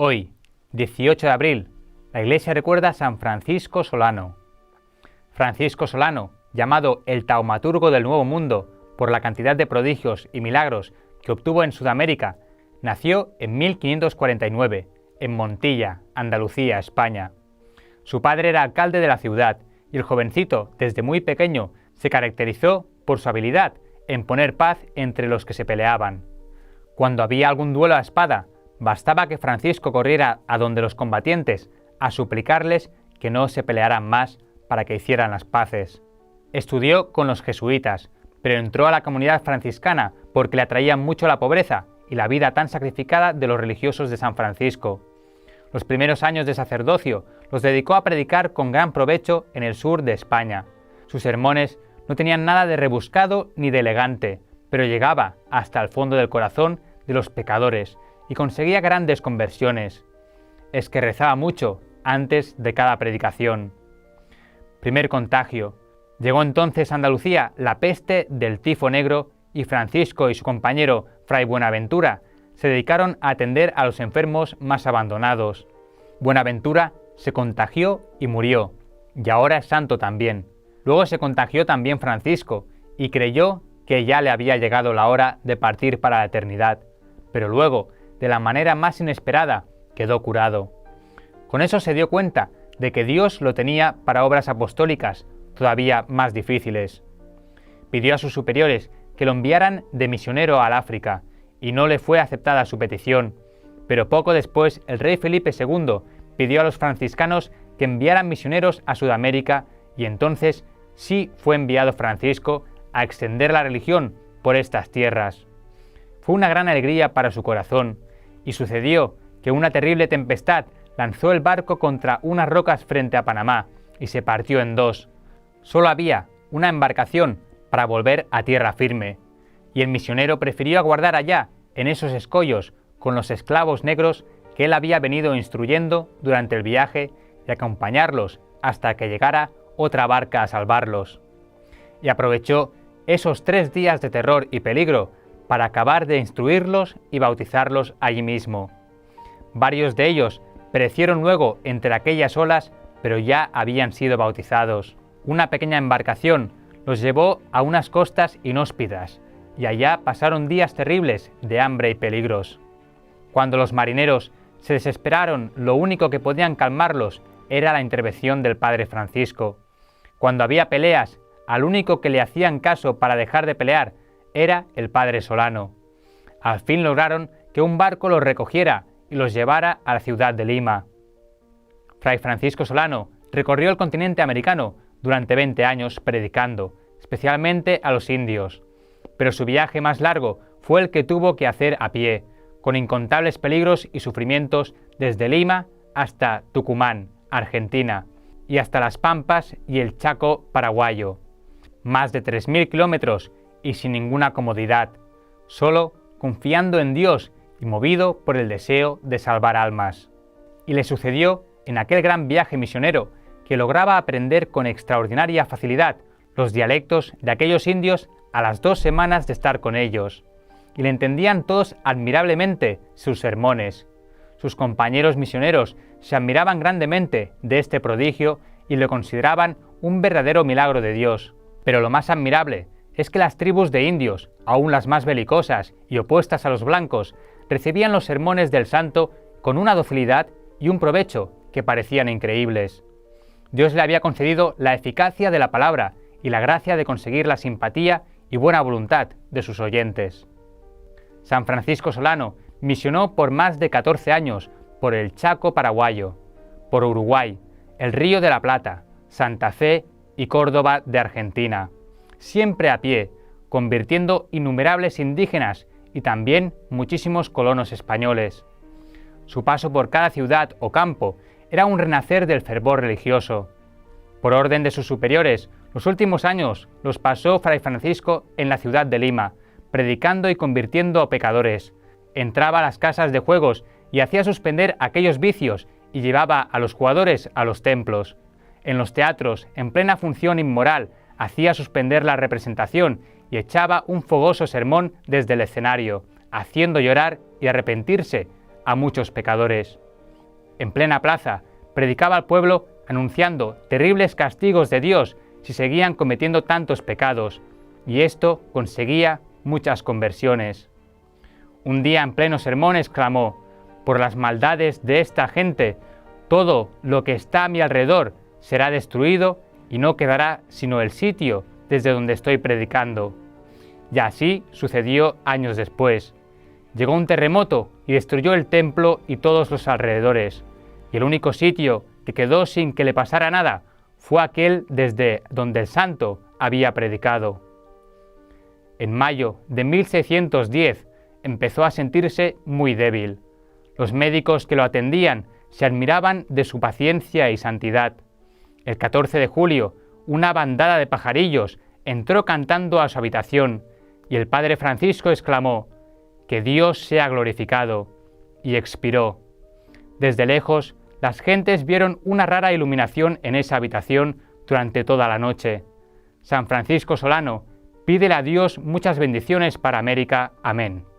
Hoy, 18 de abril, la Iglesia recuerda a San Francisco Solano. Francisco Solano, llamado el taumaturgo del Nuevo Mundo por la cantidad de prodigios y milagros que obtuvo en Sudamérica, nació en 1549, en Montilla, Andalucía, España. Su padre era alcalde de la ciudad y el jovencito, desde muy pequeño, se caracterizó por su habilidad en poner paz entre los que se peleaban. Cuando había algún duelo a espada, bastaba que Francisco corriera a donde los combatientes a suplicarles que no se pelearan más para que hicieran las paces. Estudió con los jesuitas, pero entró a la comunidad franciscana porque le atraía mucho la pobreza y la vida tan sacrificada de los religiosos de San Francisco. Los primeros años de sacerdocio los dedicó a predicar con gran provecho en el sur de España. Sus sermones no tenían nada de rebuscado ni de elegante, pero llegaba hasta el fondo del corazón de los pecadores y conseguía grandes conversiones. Es que rezaba mucho antes de cada predicación. Primer contagio. Llegó entonces a Andalucía la peste del tifo negro y Francisco y su compañero Fray Buenaventura se dedicaron a atender a los enfermos más abandonados. Buenaventura se contagió y murió, y ahora es santo también. Luego se contagió también Francisco y creyó que ya le había llegado la hora de partir para la eternidad, pero luego, de la manera más inesperada, quedó curado. Con eso se dio cuenta de que Dios lo tenía para obras apostólicas todavía más difíciles. Pidió a sus superiores que lo enviaran de misionero al África, y no le fue aceptada su petición, pero poco después el rey Felipe II pidió a los franciscanos que enviaran misioneros a Sudamérica, y entonces sí fue enviado Francisco a extender la religión por estas tierras. Fue una gran alegría para su corazón, y sucedió que una terrible tempestad lanzó el barco contra unas rocas frente a Panamá y se partió en dos. Solo había una embarcación para volver a tierra firme, y el misionero prefirió aguardar allá, en esos escollos, con los esclavos negros que él había venido instruyendo durante el viaje y acompañarlos hasta que llegara otra barca a salvarlos. Y aprovechó esos 3 días de terror y peligro para acabar de instruirlos y bautizarlos allí mismo. Varios de ellos perecieron luego entre aquellas olas, pero ya habían sido bautizados. Una pequeña embarcación los llevó a unas costas inhóspitas, y allá pasaron días terribles de hambre y peligros. Cuando los marineros se desesperaron, lo único que podían calmarlos era la intervención del padre Francisco. Cuando había peleas, al único que le hacían caso para dejar de pelear era el padre Solano. Al fin lograron que un barco los recogiera y los llevara a la ciudad de Lima. Fray Francisco Solano recorrió el continente americano durante 20 años predicando, especialmente a los indios. Pero su viaje más largo fue el que tuvo que hacer a pie, con incontables peligros y sufrimientos desde Lima hasta Tucumán, Argentina, y hasta las Pampas y el Chaco paraguayo. Más de 3.000 kilómetros y sin ninguna comodidad, solo confiando en Dios y movido por el deseo de salvar almas. Y le sucedió en aquel gran viaje misionero que lograba aprender con extraordinaria facilidad los dialectos de aquellos indios a las 2 semanas de estar con ellos, y le entendían todos admirablemente sus sermones. Sus compañeros misioneros se admiraban grandemente de este prodigio y lo consideraban un verdadero milagro de Dios. Pero lo más admirable es que las tribus de indios, aún las más belicosas y opuestas a los blancos, recibían los sermones del santo con una docilidad y un provecho que parecían increíbles. Dios le había concedido la eficacia de la palabra y la gracia de conseguir la simpatía y buena voluntad de sus oyentes. San Francisco Solano misionó por más de 14 años por el Chaco paraguayo, por Uruguay, el Río de la Plata, Santa Fe y Córdoba de Argentina, siempre a pie, convirtiendo innumerables indígenas y también muchísimos colonos españoles. Su paso por cada ciudad o campo era un renacer del fervor religioso. Por orden de sus superiores, los últimos años los pasó Fray Francisco en la ciudad de Lima, predicando y convirtiendo a pecadores. Entraba a las casas de juegos y hacía suspender aquellos vicios y llevaba a los jugadores a los templos. En los teatros, en plena función inmoral, hacía suspender la representación y echaba un fogoso sermón desde el escenario, haciendo llorar y arrepentirse a muchos pecadores. en plena plaza, predicaba al pueblo anunciando terribles castigos de Dios si seguían cometiendo tantos pecados, y esto conseguía muchas conversiones. Un día en pleno sermón exclamó: «Por las maldades de esta gente, todo lo que está a mi alrededor será destruido y no quedará sino el sitio desde donde estoy predicando». Y así sucedió años después. Llegó un terremoto y destruyó el templo y todos los alrededores, y el único sitio que quedó sin que le pasara nada fue aquel desde donde el santo había predicado. En mayo de 1610 empezó a sentirse muy débil. Los médicos que lo atendían se admiraban de su paciencia y santidad. El 14 de julio, una bandada de pajarillos entró cantando a su habitación, y el padre Francisco exclamó: «Que Dios sea glorificado», y expiró. Desde lejos, las gentes vieron una rara iluminación en esa habitación durante toda la noche. San Francisco Solano, pídele a Dios muchas bendiciones para América. Amén.